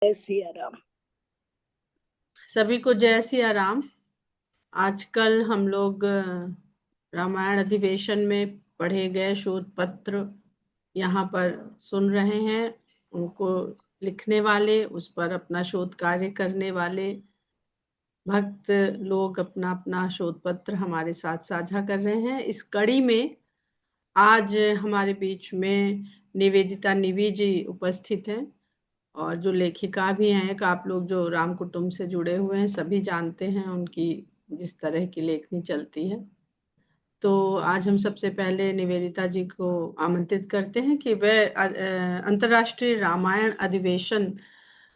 जय सिया राम। सभी को जय सिया राम। आजकल हम लोग रामायण अधिवेशन में पढ़े गए शोध पत्र यहाँ पर सुन रहे हैं। उनको लिखने वाले, उस पर अपना शोध कार्य करने वाले भक्त लोग अपना अपना शोध पत्र हमारे साथ साझा कर रहे हैं। इस कड़ी में आज हमारे बीच में निवेदिता निवि जी उपस्थित हैं, और जो लेखिका भी हैं। कि आप लोग जो राम कुटुंब से जुड़े हुए हैं सभी जानते हैं उनकी जिस तरह की लेखनी चलती है। तो आज हम सबसे पहले निवेदिता जी को आमंत्रित करते हैं कि वह अंतर्राष्ट्रीय रामायण अधिवेशन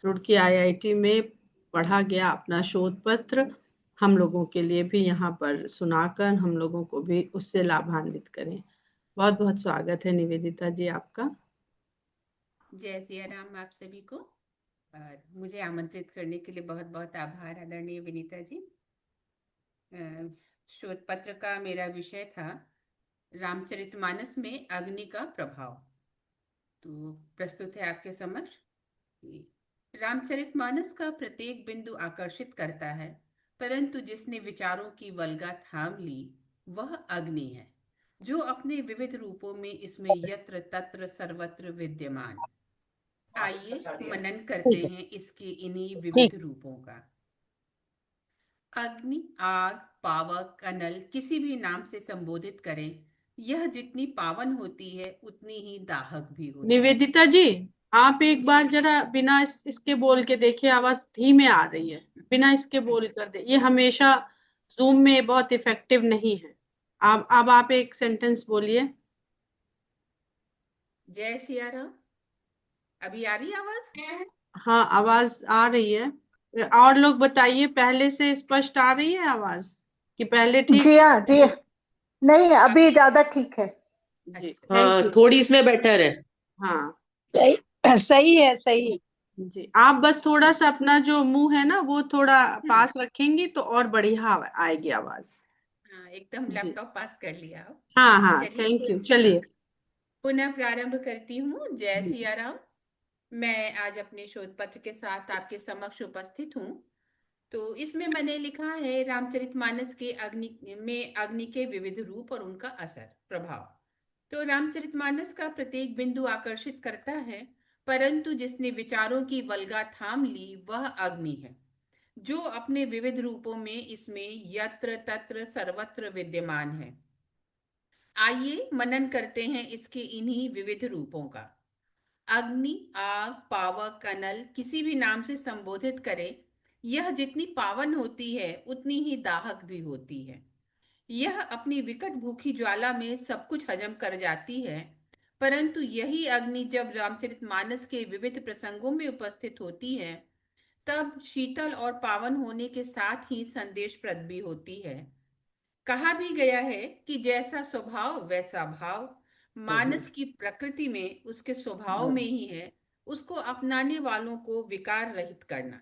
रुड़की आईआईटी में पढ़ा गया अपना शोध पत्र हम लोगों के लिए भी यहाँ पर सुनाकर हम लोगों को भी उससे लाभान्वित करें। बहुत बहुत स्वागत है निवेदिता जी आपका। जय सिया राम आप सभी को। और मुझे आमंत्रित करने के लिए बहुत बहुत आभार आदरणीय विनीता जी। अ, शोध पत्र का मेरा विषय था रामचरितमानस में अग्नि का प्रभाव। तो प्रस्तुत है आपके समक्ष कि रामचरितमानस का प्रत्येक बिंदु आकर्षित करता है, परंतु जिसने विचारों की वल्गा थाम ली वह अग्नि है, जो अपने विविध रूपों में इसमें यत्र तत्र सर्वत्र विद्यमान। आइए मनन करते ठीक है। हैं इसके इन्हीं ठीक। विविध रूपों का। अग्नि, आग, पावक, अनल किसी भी नाम से संबोधित करें, यह जितनी पावन होती है उतनी ही दाहक भी होती है। निवेदिता जी, आप एक बार जी। जरा बिना इसके बोल के देखिए, आवाज धीमे आ रही है। बिना इसके बोल कर दे, ये हमेशा जूम में बहुत इफेक्टिव नहीं है। अब आप एक सेंटेंस बोलिए। जय सिया राम। अभी आ रही आवाज? हाँ, आवाज आ रही है। और लोग बताइए, पहले से स्पष्ट आ रही है आवाज कि पहले ठीक जी थी? हाँ जी हाँ। नहीं, अभी काफी ज्यादा ठीक है। जी, अच्छा। थैंक हाँ, यू। थोड़ी इसमें बेटर है। हाँ सही। सही है, सही। जी, आप बस थोड़ा सा अपना जो मुंह है ना वो थोड़ा हम्म। पास रखेंगी तो और बढ़िया आएगी आवाज। हाँ, एकदम जी, लैपटॉप पास कर लिया आप। हाँ हाँ, चलिए थैंक यू। हाँ, चलिए। पुनः प्रारंभ करती हूँ। जय जी सिया राम। मैं आज अपने शोध पत्र के साथ आपके समक्ष उपस्थित हूँ। तो इसमें मैंने लिखा है रामचरितमानस के अग्नि के विविध रूप और उनका असर प्रभाव। तो रामचरितमानस का प्रत्येक बिंदु आकर्षित करता है, परंतु जिसने विचारों की वल्गा थाम ली वह अग्नि है, जो अपने विविध रूपों में इसमें यत्र तत्र सर्वत्र विद्यमान है। आइए मनन करते हैं इसके इन्हीं विविध रूपों का। अग्नि, आग, पावक, अनल किसी भी नाम से संबोधित करें, यह जितनी पावन होती है उतनी ही दाहक भी होती है। यह अपनी विकट भूखी ज्वाला में सब कुछ हजम कर जाती है, परंतु यही अग्नि जब रामचरितमानस के विविध प्रसंगों में उपस्थित होती है, तब शीतल और पावन होने के साथ ही संदेशप्रद भी होती है। कहा भी गया है कि जैसा स्वभाव वैसा भाव। हम्म, मानस की प्रकृति में, उसके स्वभाव में हम्म, ही है उसको अपनाने वालों को विकार रहित करना।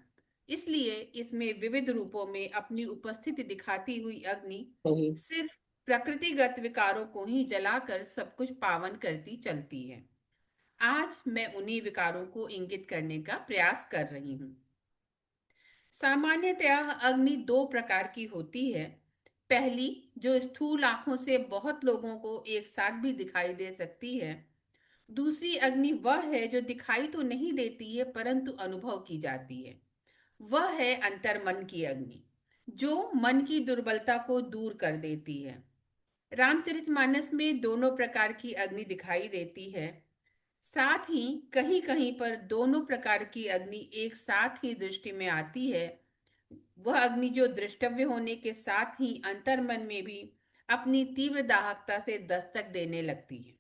इसलिए इसमें विविध रूपों में अपनी उपस्थिति दिखाती हुई अग्नि हम्म। सिर्फ प्रकृतिगत विकारों को ही जलाकर सब कुछ पावन करती चलती है। आज मैं उन्हीं विकारों को इंगित करने का प्रयास कर रही हूँ। सामान्यतया अग्नि दो प्रकार की होती है। पहली, जो स्थूल आंखों से बहुत लोगों को एक साथ भी दिखाई दे सकती है। दूसरी अग्नि वह है जो दिखाई तो नहीं देती है परंतु अनुभव की जाती है। वह है अंतर्मन की अग्नि, जो मन की दुर्बलता को दूर कर देती है। रामचरितमानस में दोनों प्रकार की अग्नि दिखाई देती है। साथ ही कहीं कहीं पर दोनों प्रकार की अग्नि एक साथ ही दृष्टि में आती है। वह अग्नि जो दृष्टव्य होने के साथ ही अंतर्मन में भी अपनी तीव्र दाहकता से दस्तक देने लगती है।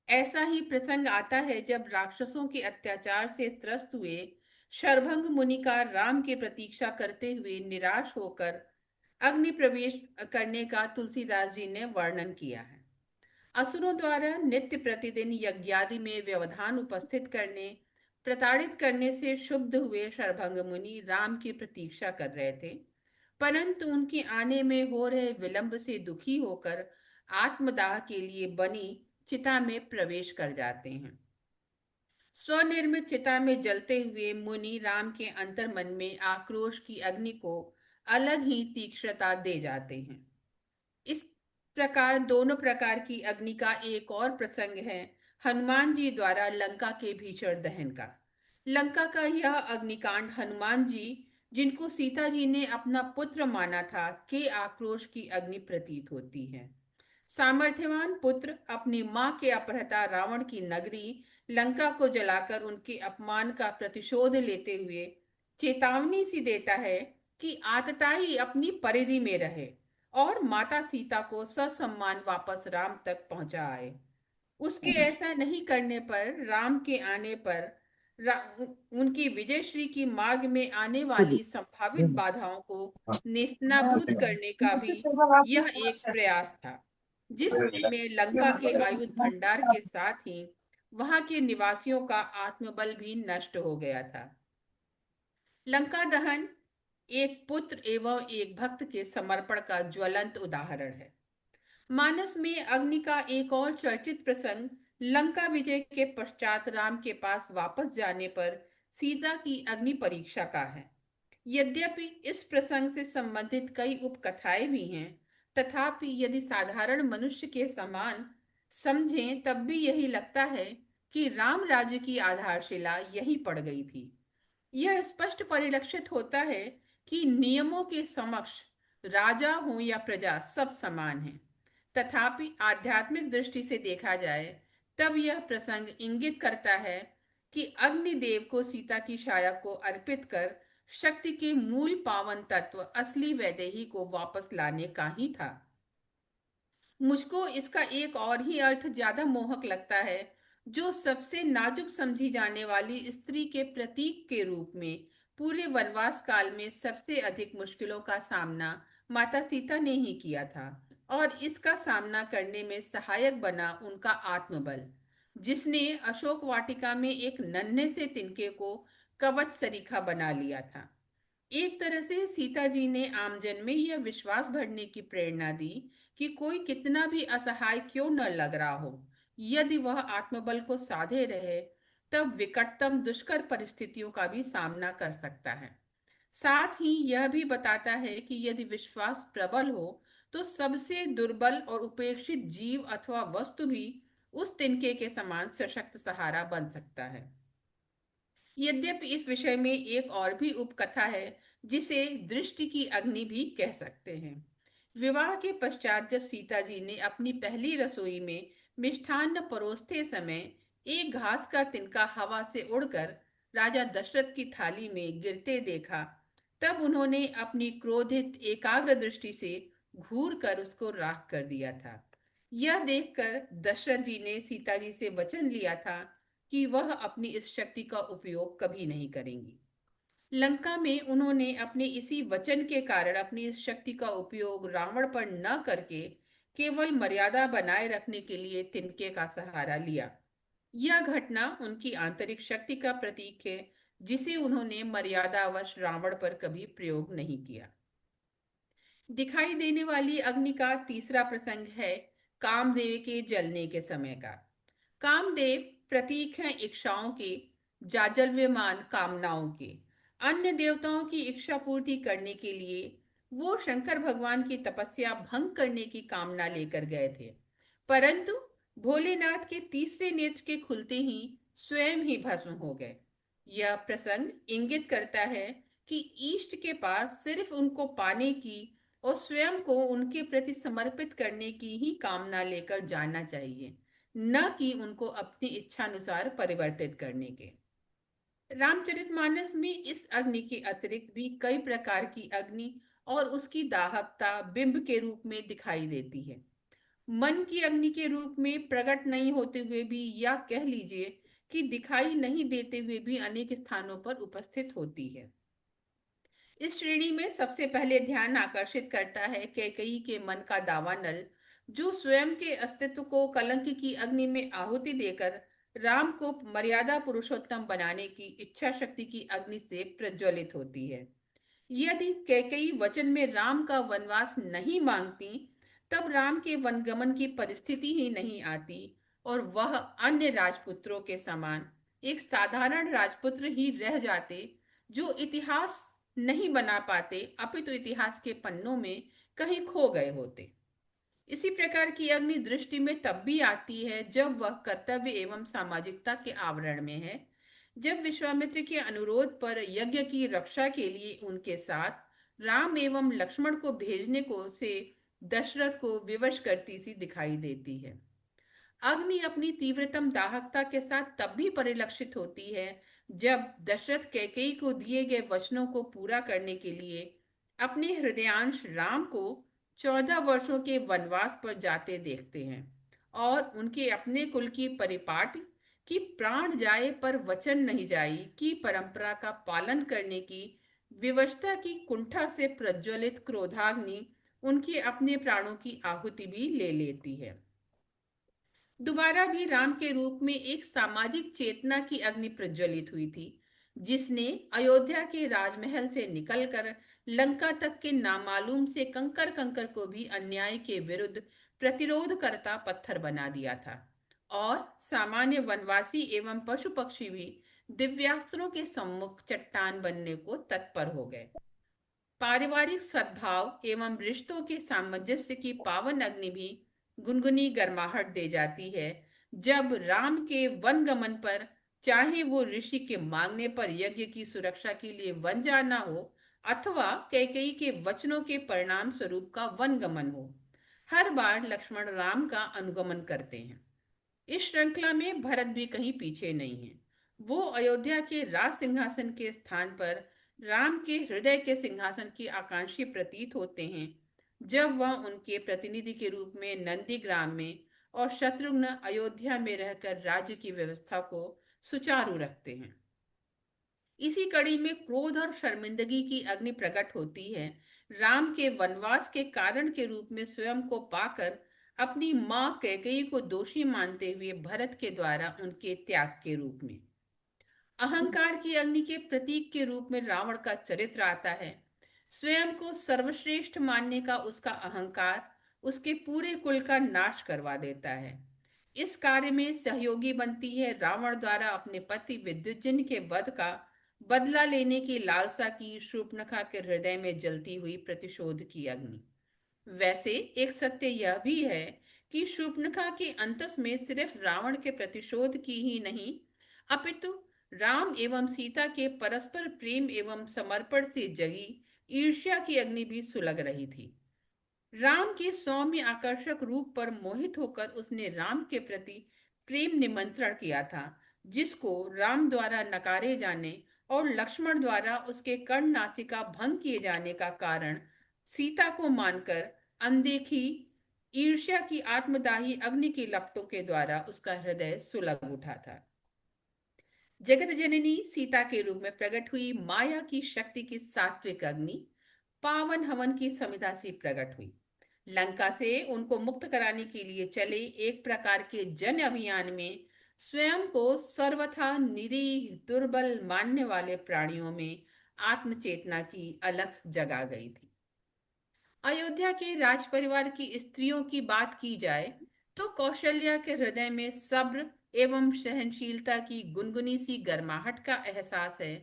ऐसा ही प्रसंग आता है जब राक्षसों के अत्याचार से त्रस्त हुए शरभंग मुनि का राम की प्रतीक्षा करते हुए निराश होकर अग्नि प्रवेश करने का तुलसीदास जी ने वर्णन किया है। असुरों द्वारा नित्य प्रतिदिन यज्ञादि में व्यवधान उपस्थित करने, प्रताड़ित करने से क्षुब्ध हुए शरभंग मुनि राम की प्रतीक्षा कर रहे थे, परंतु उनके आने में हो रहे विलंब से दुखी होकर आत्मदाह के लिए बनी चिता में प्रवेश कर जाते हैं। स्वनिर्मित चिता में जलते हुए मुनि राम के अंतर्मन में आक्रोश की अग्नि को अलग ही तीक्ष्णता दे जाते हैं। इस प्रकार दोनों प्रकार की अग्नि का एक और प्रसंग है हनुमान जी द्वारा लंका के भीषण दहन का। लंका का यह अग्निकांड हनुमान जी, जिनको सीता जी ने अपना पुत्र माना था, के आक्रोश की अग्नि प्रतीत होती है। सामर्थ्यवान पुत्र अपनी मां के अपहृता रावण की नगरी लंका को जलाकर उनके अपमान का प्रतिशोध लेते हुए चेतावनी सी देता है कि आतताई अपनी परिधि में रहे और माता सीता को ससम्मान वापस राम तक पहुंचाए। उसके ऐसा नहीं करने पर राम के आने पर उनकी विजयश्री की मार्ग में आने वाली संभावित बाधाओं को नेस्तनाबूद करने का भी यह एक प्रयास था, जिसमें लंका के आयुध भंडार के साथ ही वहां के निवासियों का आत्मबल भी नष्ट हो गया था। लंका दहन एक पुत्र एवं एक भक्त के समर्पण का ज्वलंत उदाहरण है। मानस में अग्नि का एक और चर्चित प्रसंग लंका विजय के पश्चात राम के पास वापस जाने पर सीता की अग्नि परीक्षा का है। यद्यपि इस प्रसंग से संबंधित कई उपकथाएं भी हैं, तथापि यदि साधारण मनुष्य के समान समझें तब भी यही लगता है कि राम राज्य की आधारशिला यहीं पड़ गई थी। यह स्पष्ट परिलक्षित होता है कि नियमों के समक्ष राजा हो या प्रजा सब समान हैं। तथापि आध्यात्मिक दृष्टि से देखा जाए तब यह प्रसंग इंगित करता है कि अग्निदेव को सीता की छाया को अर्पित कर शक्ति के मूल पावन तत्व असली वैदेही को वापस लाने का ही था। मुझको इसका एक और ही अर्थ ज्यादा मोहक लगता है, जो सबसे नाजुक समझी जाने वाली स्त्री के प्रतीक के रूप में पूरे वनवास काल में सबसे अधिक मुश्किलों का सामना माता सीता ने ही किया था, और इसका सामना करने में सहायक बना उनका आत्मबल, जिसने अशोक वाटिका में एक नन्हे से तिनके को कवच सरीखा बना लिया था। एक तरह से सीता जी ने आमजन में यह विश्वास भरने की प्रेरणा दी कि कोई कितना भी असहाय क्यों न लग रहा हो, यदि वह आत्मबल को साधे रहे तब विकटतम दुष्कर परिस्थितियों का भी सामना कर सकता है। साथ ही यह भी बताता है कि यदि विश्वास प्रबल हो तो सबसे दुर्बल और उपेक्षित जीव अथवा वस्तु भी उस तिनके के समान सशक्त सहारा बन सकता है। यद्यपि इस विषय में एक और भी उपकथा है जिसे दृष्टि की अग्नि भी कह सकते हैं। विवाह के पश्चात जब सीता जी ने अपनी पहली रसोई में मिष्ठान्न परोसते समय एक घास का तिनका हवा से उड़कर राजा दशरथ की थाली में गिरते देखा, तब उन्होंने अपनी क्रोधित एकाग्र दृष्टि से घूर कर उसको राख कर दिया था। यह देखकर दशरथ जी ने सीता जी से वचन लिया था कि वह अपनी इस शक्ति का उपयोग कभी नहीं करेंगी। लंका में उन्होंने अपने इसी वचन के कारण अपनी इस शक्ति का उपयोग रावण पर न करके केवल मर्यादा बनाए रखने के लिए तिनके का सहारा लिया। यह घटना उनकी आंतरिक शक्ति का प्रतीक है, जिसे उन्होंने मर्यादावश रावण पर कभी प्रयोग नहीं किया। दिखाई देने वाली अग्नि का तीसरा प्रसंग है कामदेव के जलने के समय का। कामदेव प्रतीक हैं इच्छाओं के, जाजल्यमान कामनाओं के। अन्य देवताओं की इच्छा पूर्ति करने के लिए वो शंकर भगवान की तपस्या भंग करने की कामना लेकर गए थे, परंतु भोलेनाथ के तीसरे नेत्र के खुलते ही स्वयं ही भस्म हो गए। यह प्रसंग इंगित करता है कि इष्ट के पास सिर्फ उनको पाने की और स्वयं को उनके प्रति समर्पित करने की ही कामना लेकर जाना चाहिए, न कि उनको अपनी इच्छानुसार परिवर्तित करने के। रामचरितमानस में इस अग्नि के अतिरिक्त भी कई प्रकार की अग्नि और उसकी दाहकता बिंब के रूप में दिखाई देती है। मन की अग्नि के रूप में प्रकट नहीं होते हुए भी, या कह लीजिए कि दिखाई नहीं देते हुए भी अनेक स्थानों पर उपस्थित होती है। इस श्रेणी में सबसे पहले ध्यान आकर्षित करता है कैकेयी के मन का दावानल, जो स्वयं के अस्तित्व को कलंक की अग्नि में आहुति देकर राम को मर्यादा पुरुषोत्तम बनाने की इच्छा शक्ति की अग्नि से प्रज्वलित होती है। यदि कैकेयी वचन में राम का वनवास नहीं मांगती, तब राम के वनगमन की परिस्थिति ही नहीं आती और वह अन्य राजपुत्रों के समान एक साधारण राजपुत्र ही रह जाते, जो इतिहास नहीं बना पाते, अपितु इतिहास के पन्नों में कहीं खो गए होते। इसी प्रकार की अग्नि दृष्टि में तब भी आती है जब वह कर्तव्य एवं सामाजिकता के आवरण में है। जब विश्वामित्र के अनुरोध पर यज्ञ की रक्षा के लिए उनके साथ राम एवं लक्ष्मण को भेजने को से दशरथ को विवश करती सी दिखाई देती है। अग्नि अपनी तीव्रतम दाहकता के साथ तब भी परिलक्षित होती है जब दशरथ कैकेयी को दिए गए वचनों को पूरा करने के लिए अपने हृदयांश राम को 14 वर्षों के वनवास पर जाते देखते हैं और उनके अपने कुल की परिपाटी कि प्राण जाए पर वचन नहीं जाई की परंपरा का पालन करने की विवशता की कुंठा से प्रज्वलित क्रोधाग्नि उनके अपने प्राणों की आहुति भी ले लेती है। दोबारा भी राम के रूप में एक सामाजिक चेतना की अग्नि प्रज्वलित हुई थी, जिसने अयोध्या के राजमहल से निकलकर लंका तक के नामालूम से कंकर कंकर को भी अन्याय के विरुद्ध प्रतिरोध करता पत्थर बना दिया था और सामान्य वनवासी एवं पशु पक्षी भी दिव्यास्त्रों के सम्मुख चट्टान बनने को तत्पर हो गए। पारिवारिक सद्भाव एवं रिश्तों के सामंजस्य की पावन अग्नि भी गुनगुनी गर्माहट दे जाती है जब राम के वन गमन पर, चाहे वो ऋषि के मांगने पर यज्ञ की सुरक्षा के लिए वन जाना हो अथवा कैकेयी के वचनों के परिणाम स्वरूप का वन गमन हो, हर बार लक्ष्मण राम का अनुगमन करते हैं। इस श्रृंखला में भरत भी कहीं पीछे नहीं है। वो अयोध्या के राज सिंहासन के स्थान पर राम के हृदय के सिंहासन की आकांक्षी प्रतीत होते हैं जब वह उनके प्रतिनिधि के रूप में नंदीग्राम में और शत्रुघ्न अयोध्या में रहकर राज्य की व्यवस्था को सुचारू रखते हैं। इसी कड़ी में क्रोध और शर्मिंदगी की अग्नि प्रकट होती है राम के वनवास के कारण के रूप में स्वयं को पाकर अपनी मां कैकेयी को दोषी मानते हुए भरत के द्वारा उनके त्याग के रूप में। अहंकार की अग्नि के प्रतीक के रूप में रावण का चरित्र आता है। स्वयं को सर्वश्रेष्ठ मानने का उसका अहंकार उसके पूरे कुल का नाश करवा देता है। इस कार्य में सहयोगी बनती है रावण द्वारा अपने पति विद्युज्जिन के वध का बदला लेने की लालसा की शूर्पणखा के हृदय में जलती हुई प्रतिशोध की अग्नि। वैसे एक सत्य यह भी है कि शूर्पणखा के अंतस में सिर्फ रावण के प्रतिशोध की ही नहीं, अपितु राम एवं सीता के परस्पर प्रेम एवं समर्पण से जगी ईर्ष्या की अग्नि भी सुलग रही थी। राम के सौम्य आकर्षक रूप पर मोहित होकर उसने राम के प्रति प्रेम निमंत्रण किया था, जिसको राम द्वारा नकारे जाने और लक्ष्मण द्वारा उसके कर्ण नासिका भंग किए जाने का कारण सीता को मानकर अनदेखी ईर्ष्या की आत्मदाही अग्नि की लपटों के द्वारा उसका हृदय सुलग उठा था। जगत जननी सीता के रूप में प्रकट हुई माया की शक्ति की सात्विक अग्नि पावन हवन की समिधा सी प्रकट हुई। लंका से उनको मुक्त कराने के लिए चले एक प्रकार के जन अभियान में स्वयं को सर्वथा निरीह दुर्बल मानने वाले प्राणियों में आत्मचेतना की अलख जगा गई थी। अयोध्या के राज परिवार की स्त्रियों की बात की जाए तो कौशल्या के हृदय में सब्र एवं सहनशीलता की गुनगुनी सी गर्माहट का एहसास है,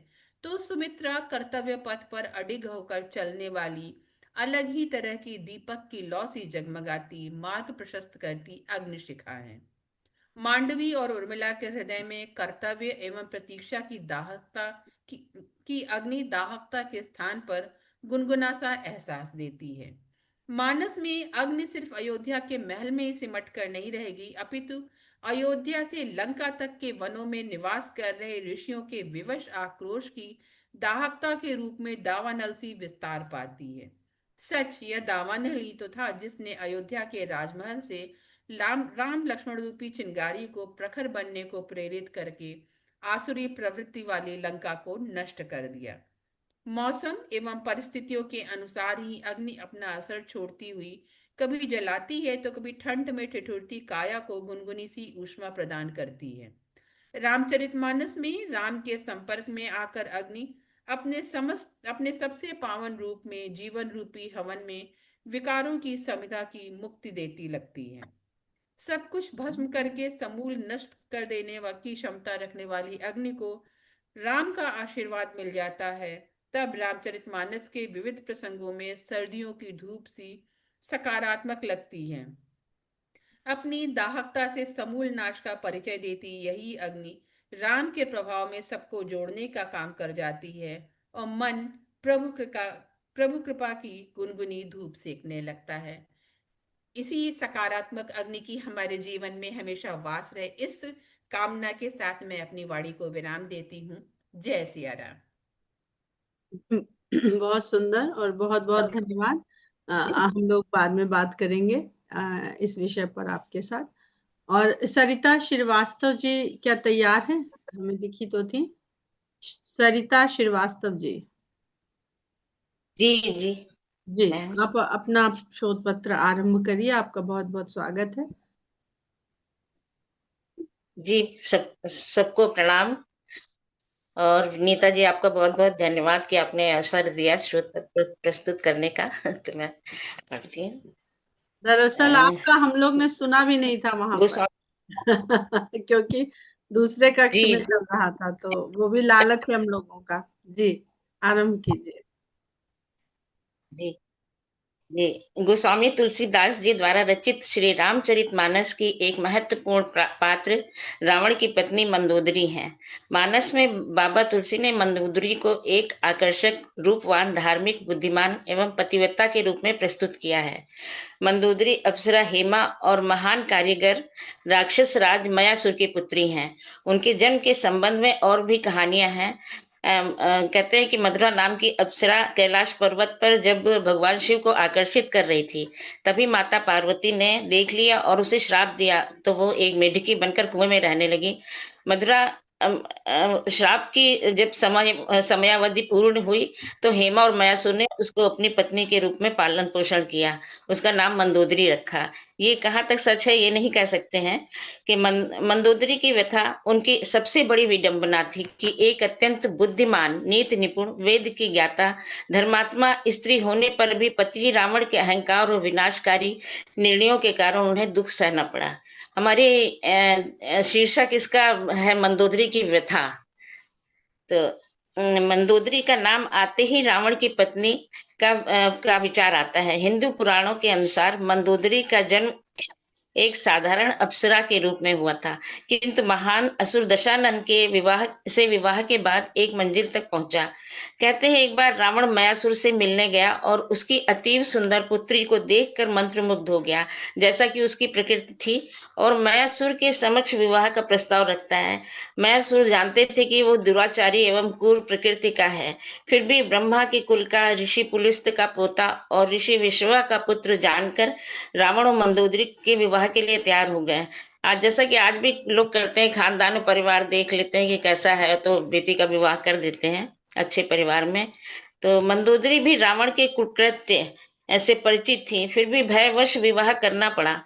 तो सुमित्रा कर्तव्य पथ पर अडिग होकर चलने वाली अलग ही तरह की दीपक की लौ सी जगमगाती मार्ग प्रशस्त करती अग्निशिखा है। मांडवी और उर्मिला के हृदय में कर्तव्य एवं प्रतीक्षा की दाहकता की अग्नि दाहकता के स्थान पर गुनगुना सा एहसास देती है। मानस में अग्नि सिर्फ अयोध्या के महल में ही सिमट कर नहीं रहेगी, अपितु अयोध्या से लंका तक के वनों में निवास कर रहे ऋषियों के विवश आक्रोश की दाहकता के रूप में दावानल सी विस्तार पाती है। सच यह दावानल ही तो था जिसने अयोध्या के राजमहल से राम लक्ष्मण रूपी चिंगारी को प्रखर बनने को प्रेरित करके आसुरी प्रवृत्ति वाली लंका को नष्ट कर दिया। मौसम एवं परिस्थितियों के अनुसार ही अग्नि अपना असर छोड़ती हुई कभी जलाती है तो कभी ठंड में ठिठुरती काया को गुनगुनी सी ऊष्मा प्रदान करती है। रामचरितमानस में राम के संपर्क में आकर अग्नि अपने सबसे पावन रूप में जीवन रूपी हवन में विकारों की समिधा की मुक्ति देती लगती है। सब कुछ भस्म करके समूल नष्ट कर देने की क्षमता रखने वाली अग्नि को राम का आशीर्वाद मिल जाता है। तब रामचरितमानस के विविध प्रसंगों में सर्दियों की धूप सी सकारात्मक लगती है। अपनी दाहकता से समूल नाश का परिचय देती यही अग्नि राम के प्रभाव में सबको जोड़ने का काम कर जाती है और मन प्रभु कृपा की गुनगुनी धूप सेकने लगता है। इसी सकारात्मक अग्नि की हमारे जीवन में हमेशा वास रहे, इस कामना के साथ मैं अपनी वाणी को विराम देती हूँ। जय सिया राम। बहुत सुंदर और बहुत बहुत धन्यवाद। हम लोग बाद में बात करेंगे इस विषय पर आपके साथ। और सरिता श्रीवास्तव जी क्या तैयार हैं? हमें दिखी तो थी सरिता श्रीवास्तव जी। जी जी जी, मैम। आप अपना शोध पत्र आरंभ करिए। आपका बहुत बहुत स्वागत है। जी, सबको प्रणाम। और नीता जी, आपका बहुत बहुत धन्यवाद कि आपने अवसर दिया शोध पत्र प्रस्तुत करने का। तो मैं पढ़ती हूँ। दरअसल आपका हम लोग ने सुना भी नहीं था वहां पर। क्योंकि दूसरे कक्ष जी में चल रहा था, तो वो भी लालच है हम लोगों का। जी, आरंभ कीजिए। जी जी। गोस्वामी तुलसीदास जी द्वारा रचित श्री रामचरितमानस की एक महत्वपूर्ण पात्र रावण की पत्नी मंदोदरी है। मानस में बाबा तुलसी ने मंदोदरी को एक आकर्षक, रूपवान, धार्मिक, बुद्धिमान एवं पतिव्रता के रूप में प्रस्तुत किया है। मंदोदरी अप्सरा हेमा और महान कारीगर राक्षस राज मयासुर की पुत्री हैं। उनके जन्म के संबंध में और भी कहानियां हैं। कहते हैं कि मधुरा नाम की अप्सरा कैलाश पर्वत पर जब भगवान शिव को आकर्षित कर रही थी, तभी माता पार्वती ने देख लिया और उसे श्राप दिया, तो वो एक मेढकी बनकर कुएं में रहने लगी। मधुरा श्राप की जब समयावधि पूर्ण हुई, तो हेमा और मयासुर ने उसको अपनी पत्नी के रूप में पालन पोषण किया। उसका नाम मंदोदरी रखा। ये कहाँ तक सच है ये नहीं कह सकते हैं कि मंदोदरी की व्यथा उनकी सबसे बड़ी विडंबना थी कि एक अत्यंत बुद्धिमान, नीति निपुण, वेद की ज्ञाता, धर्मात्मा स्त्री होने पर भी पति रावण के अहंकार और विनाशकारी निर्णयों के कारण उन्हें दुख सहना पड़ा। हमारे शीर्षक इसका है मंदोदरी की व्यथा। तो मंदोदरी का नाम आते ही रावण की पत्नी का विचार आता है। हिंदू पुराणों के अनुसार मंदोदरी का जन्म एक साधारण अप्सरा के रूप में हुआ था, किंतु महान असुर दशानन के विवाह के बाद एक मंजिल तक पहुंचा। कहते हैं एक बार रावण मयासुर से मिलने गया और उसकी अतीव सुंदर पुत्री को देखकर मंत्रमुग्ध हो गया, जैसा कि उसकी प्रकृति थी, और मयासुर के समक्ष विवाह का प्रस्ताव रखता है। मयासुर जानते थे कि वो दुराचारी एवं क्रूर प्रकृति का है, फिर भी ब्रह्मा के कुल का, ऋषि पुलिस्त का पोता और ऋषि विश्वा का पुत्र जानकर रावण और मंदोदरी के विवाह के लिए तैयार हो गए। आज जैसा कि आज भी लोग करते हैं, खानदान परिवार देख लेते हैं कि कैसा है, तो बेटी का विवाह कर देते हैं अच्छे परिवार में। तो मंदोदरी भी रावण के कुकृत्य ऐसे परिचित थी, फिर भी भयवश विवाह करना पड़ा।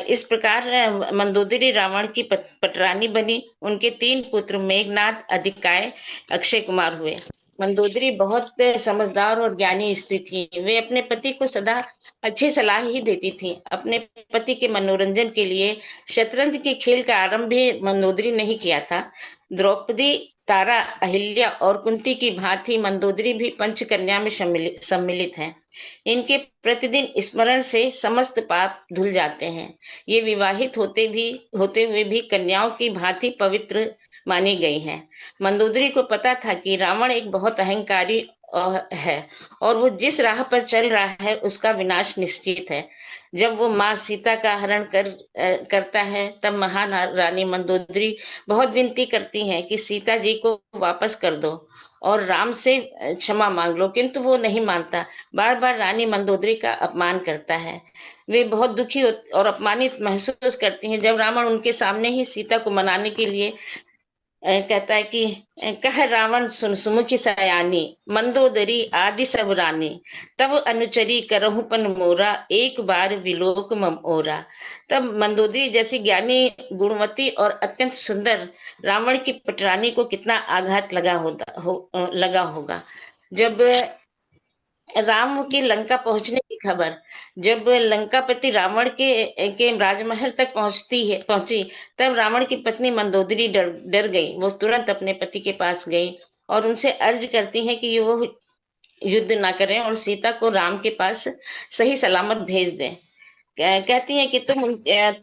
इस प्रकार मंदोदरी रावण की पटरानी बनी। उनके 3 पुत्र मेघनाद, अधिकाय, अक्षय कुमार हुए। मंदोदरी बहुत समझदार और ज्ञानी स्त्री थी। वे अपने पति को सदा अच्छी सलाह ही देती थी। अपने पति के मनोरंजन के लिए शतरंज के खेल का आरंभ भी मंदोदरी ने ही किया था। द्रौपदी, तारा, अहिल्या और कुंती की भांति मंदोदरी भी पंचकन्या में सम्मिलित हैं। इनके प्रतिदिन स्मरण से समस्त पाप धुल जाते हैं। ये विवाहित होते हुए भी कन्याओं की भांति पवित्र मानी गई हैं। मंदोदरी को पता था कि रावण एक बहुत अहंकारी है और वो जिस राह पर चल रहा है उसका विनाश निश्चित है। जब वो माँ सीता का हरण करता है, तब महान रानी मंदोदरी बहुत विनती करती हैं कि सीता जी को वापस कर दो और राम से क्षमा मांग लो, किंतु वो नहीं मानता। बार बार रानी मंदोदरी का अपमान करता है। वे बहुत दुखी और अपमानित महसूस करती हैं जब रावण उनके सामने ही सीता को मनाने के लिए कहता है कि कह रावण सुन सुमुखी सयानी, मंदोदरी आदि सब रानी, तब अनुचरी करहु पन मोरा, एक बार विलोक मम ओरा। तब मंदोदरी जैसी ज्ञानी, गुणवती और अत्यंत सुंदर रावण की पटरानी को कितना आघात लगा होगा जब राम की लंका पहुंचने की खबर जब लंकापति रावण के राजमहल तक पहुंची, तब रावण की पत्नी मंदोदरी डर गई। वो तुरंत अपने पति के पास गई और उनसे अर्ज करती है कि वो युद्ध ना करें और सीता को राम के पास सही सलामत भेज दें। कहती है कि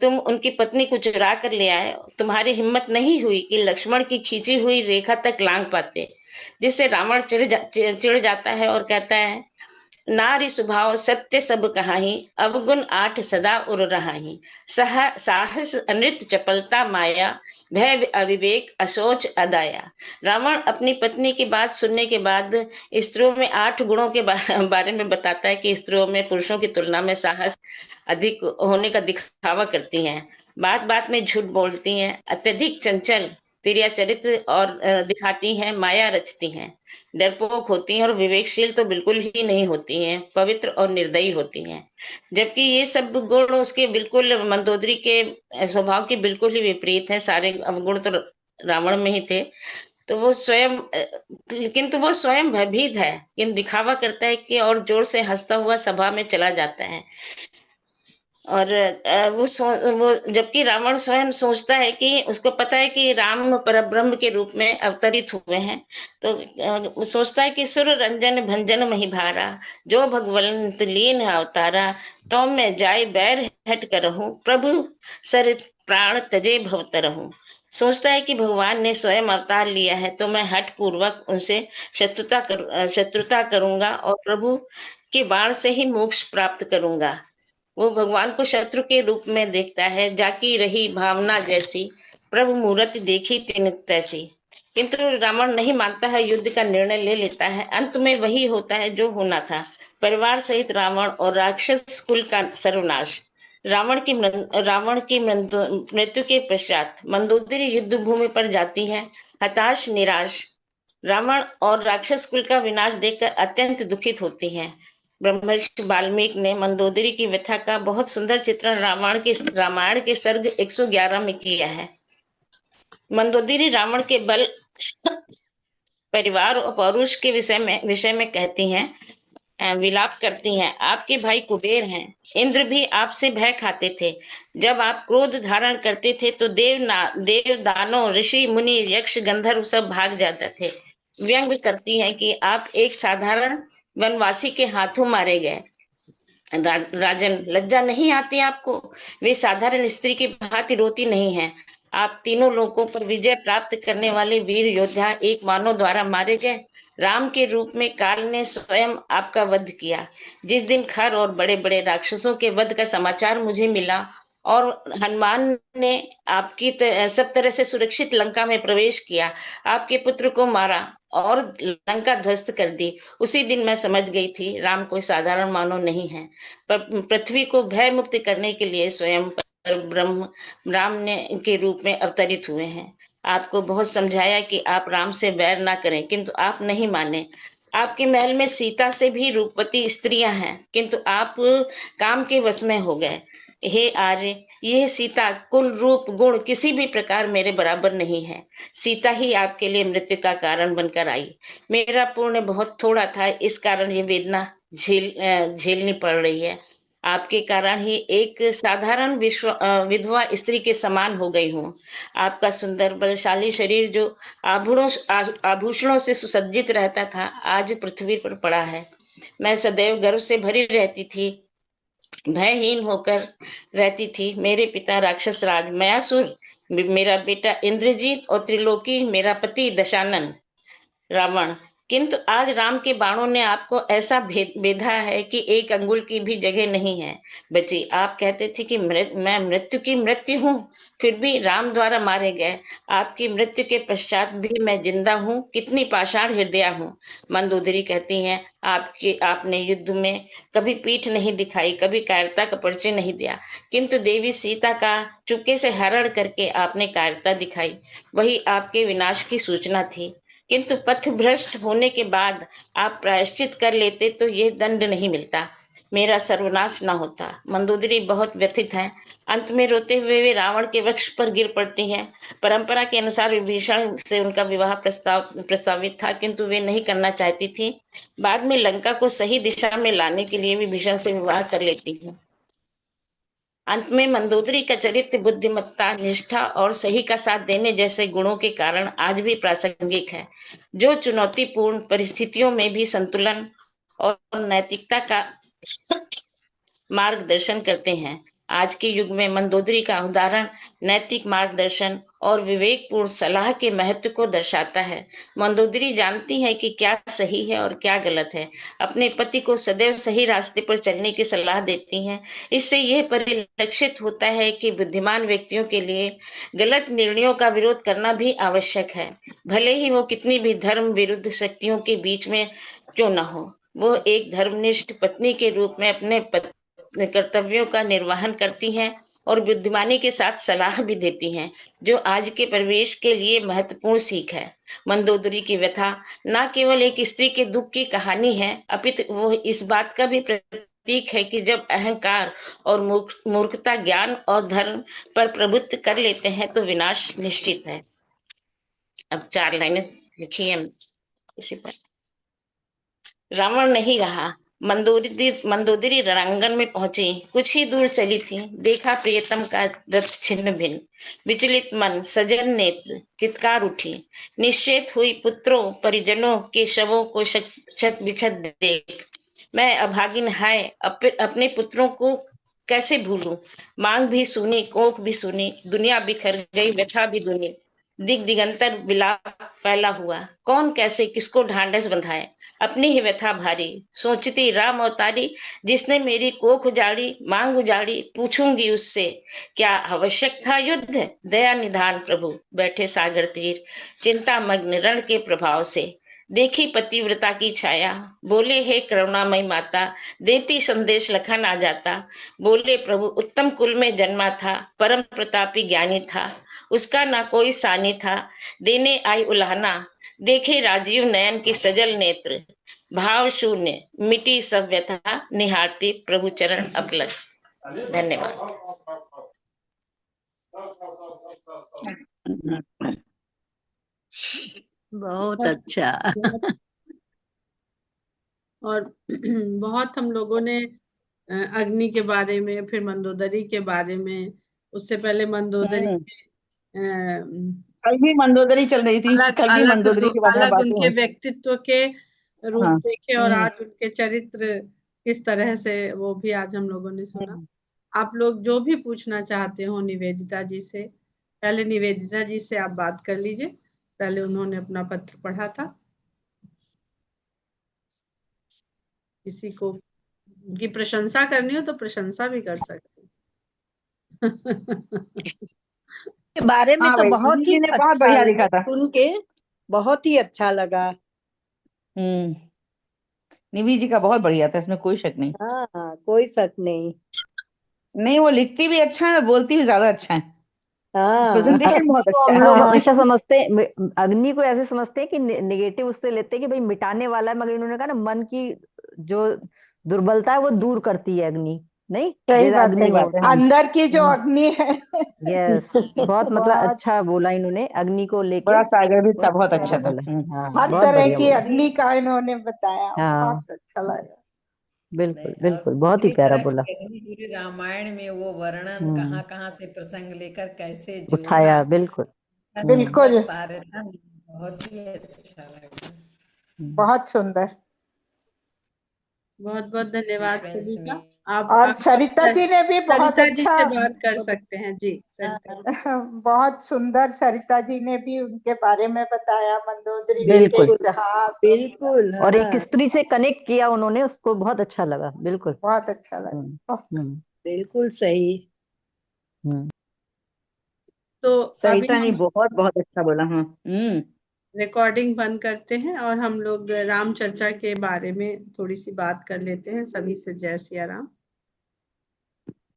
तुम उनकी पत्नी को चुरा कर ले आए, तुम्हारी हिम्मत नहीं हुई कि लक्ष्मण की खींची हुई रेखा तक लांग पाते। जिससे रावण चिढ़ जाता है और कहता है, नारी स्वभाव सत्य सब कहाही, अवगुण आठ सदा उर रहाही। साहस अनृत चपलता माया, भय अविवेक असोच अदाया। रावण अपनी पत्नी की बात सुनने के बाद स्त्रियों में 8 गुणों के बारे में बताता है कि स्त्रियों में पुरुषों की तुलना में साहस अधिक होने का दिखावा करती हैं, बात बात में झूठ बोलती हैं, अत्यधिक चंचल तिर्या चरित्र और दिखाती हैं, माया रचती हैं, डरपोक होती हैं और विवेकशील तो बिल्कुल ही नहीं होती हैं, पवित्र और निर्दयी होती हैं। जबकि ये सब गुण उसके बिल्कुल मंदोदरी के स्वभाव के बिल्कुल ही विपरीत हैं। सारे अवगुण तो रावण में ही थे। तो वो स्वयं किंतु वो स्वयं भयभीत है, किंतु दिखावा करता है कि और जोर से हंसता हुआ सभा में चला जाता है। और वो जबकि रावण स्वयं सोचता है कि उसको पता है कि राम परब्रह्म के रूप में अवतरित हुए हैं, तो सोचता है कि सुर रंजन भंजन महिभारा, जो भगवंत लीन अवतारा, तो मैं जाय बैर हट करहूं, प्रभु सर प्राण तजे भवतरहूं। सोचता है कि भगवान ने स्वयं अवतार लिया है, तो मैं हठ पूर्वक उनसे शत्रुता करूंगा और प्रभु के बाण से ही मोक्ष प्राप्त करूंगा। वो भगवान को शत्रु के रूप में देखता है। जाकी रही भावना जैसी, प्रभु मूर्ति देखी तिन तैसी। किंतु रावण नहीं मानता है, युद्ध का निर्णय ले लेता है। अंत में वही होता है जो होना था, परिवार सहित रावण और राक्षस कुल का सर्वनाश। रावण की मृत्यु के पश्चात मंदोदरी युद्ध भूमि पर जाती है, हताश निराश। रावण और राक्षस कुल का विनाश देखकर अत्यंत दुखित होती हैं। ब्रह्मर्षि वाल्मीकि ने मंदोदरी की व्यथा का बहुत सुंदर चित्रण रामायण के सर्ग 111 में किया है। मंदोदरी रावण के बल, परिवार और पौरुष के विषय में कहती हैं, विलाप करती हैं। आपके भाई कुबेर हैं, इंद्र भी आपसे भय खाते थे। जब आप क्रोध धारण करते थे तो देव दानव ऋषि मुनि यक्ष गंधर्व सब भाग जाते थे। व्यंग करती हैं कि आप एक साधारण वनवासी के हाथों मारे गए। राजन, लज्जा नहीं आती आपको? वे साधारण स्त्री की भांति रोती नहीं है। आप तीनों लोगों पर विजय प्राप्त करने वाले वीर योद्धा एक मानव द्वारा मारे गए। राम के रूप में काल ने स्वयं आपका वध किया। जिस दिन खर और बड़े बड़े राक्षसों के वध का समाचार मुझे मिला और हनुमान ने आपकी सब तरह से सुरक्षित लंका में प्रवेश किया, आपके पुत्र को मारा और लंका ध्वस्त कर दी, उसी दिन मैं समझ गई थी राम कोई साधारण मानव नहीं है, पर पृथ्वी को भय मुक्त करने के लिए स्वयं ब्रह्म राम ने के रूप में अवतरित हुए हैं। आपको बहुत समझाया कि आप राम से बैर ना करें, किंतु आप नहीं माने। आपके महल में सीता से भी रूपवती स्त्रियां हैं, किंतु आप काम के वश में हो गए। हे आर्य, यह सीता कुल रूप गुण किसी भी प्रकार मेरे बराबर नहीं है। सीता ही आपके लिए मृत्यु का कारण बनकर आई। मेरा पुण्य बहुत थोड़ा था, इस कारण ये वेदना झेलनी पड़ रही है। आपके कारण ही एक साधारण विधवा स्त्री के समान हो गई हूँ। आपका सुंदर बलशाली शरीर जो आभूषणों से सुसज्जित रहता था, आज पृथ्वी पर पड़ा है। मैं सदैव गर्व से भरी रहती थी, भयहीन होकर रहती थी। मेरे पिता राक्षस राज मयासुर, मेरा बेटा इंद्रजीत और त्रिलोकी मेरा पति दशानन रावण। किंतु आज राम के बाणों ने आपको ऐसा बेधा है कि एक अंगुल की भी जगह नहीं है बची। आप कहते थे कि मैं मृत्यु की मृत्यु हूँ, फिर भी राम द्वारा मारे गए। आपकी मृत्यु के पश्चात भी मैं जिंदा हूँ, कितनी पाषाण हृदय हूँ। मंदोदरी कहती हैं, आपने युद्ध में कभी पीठ नहीं दिखाई, कभी कायरता का परिचय नहीं दिया, किंतु देवी सीता का चुपके से हरण करके आपने कायरता दिखाई। वही आपके विनाश की सूचना थी। किंतु पथ भ्रष्ट होने के बाद आप प्रायश्चित कर लेते तो यह दंड नहीं मिलता। मेरा सर्वनाश न होता। मंदोदरी बहुत व्यथित हैं। अंत में रोते हुए वे रावण के वक्ष पर गिर पड़ती हैं। परंपरा के अनुसार विभीषण से उनका विवाह प्रस्तावित था, किंतु वे नहीं करना चाहती थी। बाद में लंका को सही दिशा में लाने के लिए विभीषण से विवाह कर लेती हैं। अंत में मंदोदरी का चरित्र बुद्धिमत्ता, निष्ठा और सही का साथ देने जैसे गुणों के कारण आज भी प्रासंगिक है, जो चुनौतीपूर्ण परिस्थितियों में भी संतुलन और नैतिकता का मार्गदर्शन करते हैं। आज के युग में मंदोदरी का उदाहरण नैतिक मार्गदर्शन और विवेकपूर्ण सलाह के महत्व को दर्शाता है। मंदोदरी जानती है कि क्या सही है और क्या गलत है। अपने पति को सदैव सही रास्ते पर चलने की सलाह देती हैं। इससे यह परिलक्षित होता है कि बुद्धिमान व्यक्तियों के लिए गलत निर्णयों का विरोध करना भी आवश्यक है, भले ही वो कितनी भी धर्म विरुद्ध शक्तियों के बीच में क्यों न हो। वो एक धर्मनिष्ठ पत्नी के रूप में अपने कर्तव्यों का निर्वहन करती हैं और बुद्धिमानी के साथ सलाह भी देती हैं, जो आज के परिवेश के लिए महत्वपूर्ण सीख है। मंदोदरी की व्यथा न केवल एक स्त्री के दुख की कहानी है, अपितु वो इस बात का भी प्रतीक है कि जब अहंकार और मूर्खता ज्ञान और धर्म पर प्रभुत्व कर लेते हैं तो विनाश निश्चित है। अब 4 लाइनें लिखी है इसी पर। रावण नहीं रहा। मंदोदरी रणांगन में पहुंची। कुछ ही दूर चली थी, देखा प्रियतम का रथ छिन्न भिन्न। विचलित मन, सजल नेत्र, चित्कार उठी। निश्चेत हुई पुत्रों परिजनों के शवों को क्षत विक्षत देख। मैं अभागिन हाय अपने पुत्रों को कैसे भूलूं। मांग भी सुनी, कोख भी सुनी, दुनिया बिखर गई, व्यथा भी दुनी। दिग दिगंतर विलाप फैला हुआ। कौन कैसे किसको ढांढस बंधाए, अपनी ही व्यथा भारी। सोचती राम अवतारी, जिसने मेरी कोख उजाड़ी, मांग उजाड़ी, पूछूंगी उससे क्या आवश्यक था युद्ध। दया निधान प्रभु बैठे सागर तीर, चिंता मग्न रण के प्रभाव से। देखी पतिव्रता की छाया, बोले हे करुणामयी माता, देती संदेश लखन आ जाता। बोले प्रभु उत्तम कुल में जन्मा था, परम प्रतापी ज्ञानी था, उसका ना कोई सानी था। देने आई उलाहना, देखे राजीव नयन के सजल नेत्र। भाव शून्य मिटी सब व्यथा, निहारती प्रभु चरण अपलक। धन्यवाद। बहुत अच्छा। और बहुत हम लोगों ने अग्नि के बारे में, फिर मंदोदरी के बारे में, उससे पहले मंदोदरी कल भी मंदोदरी चल रही थी, कल भी मंदोदरी के बारे में अलग बातें उनके हुई। व्यक्तित्व के रूप हाँ। देखे और आज उनके चरित्र किस तरह से, वो भी आज हम लोगों ने सुना। आप लोग जो भी पूछना चाहते हो निवेदिता जी से, पहले निवेदिता जी से आप बात कर लीजिए। पहले उन्होंने अपना पत्र पढ़ा था। किसी को की प्रशंसा करनी हो तो प्रशंसा भी कर सकते के बारे में हाँ तो भाई, बहुत निधि ही जी ने बहुत अच्छा बढ़िया लिखा था। सुन के बहुत ही अच्छा लगा। निधि जी का बहुत बढ़िया था, इसमें कोई शक नहीं। हाँ, कोई शक नहीं। नहीं, वो लिखती भी अच्छा है, बोलती भी ज्यादा अच्छा है, हाँ प्रेजेंटेशन बहुत तो अच्छा हम है। लोग हाँ। हमेशा समझते हैं अग्नि को ऐसे समझते हैं कि निगेटिव उससे लेते हैं कि भाई मिटाने वाला है, मगर इन्होंने कहा ना मन की जो दुर्बलता है वो दूर करती है अग्नि। नहीं, सही जैसे बात अग्नि सही है, हो। बात है। हाँ। अंदर की जो अग्नि है। यस, बहुत मतलब बहुत अच्छा बोला इन्होंने अग्नि को लेके। बड़ा सागर भी था, बहुत बहुत प्यारा अच्छा था। बोला। हाँ, हर बहुत तरह बढ़िया की बोला। अग्नि का इन्होंने बताया, हाँ, बहुत अच्छा लगा। बिल्कुल और बिल्कुल, बहुत ही पूरी प्यारा तरह बोला। की अग्नि पूरे रामायण में वो वर्णन हम्म कहाँ कहाँ से प्रसंग लेकर कैसे जोड़ा, उठाया, बिल्कुल। कैसे बिल्कुल, प्रस्तार था, बहुत ही अच्छा लगा। बहुत सुंदर। बहुत बहुत धन्यवाद सीक्वेंस सभी का। में। आप और सरिता जी ने भी बहुत सरिता जी अच्छा, से बात कर सकते हैं जी। सरिता जी। बहुत सुंदर सरिता जी ने भी उनके बारे में बताया, मंदोदरी जी के बिल्कुल इतिहास। बिल्कुल। और एक हाँ, स्त्री से कनेक्ट किया उन्होंने, उसको बहुत अच्छा लगा। बिल्कुल। बहुत अच्छा लगा। हम्म बिल्कुल सही। हम्म तो अभी सरिता ने हम बहुत बहुत अच्छा बोला। हाँ। रिकॉर्डिंग बंद करते हैं और हम लोग राम चर्चा के बारे में थोड़ी सी बात कर लेते हैं। सभी से जय सिया राम।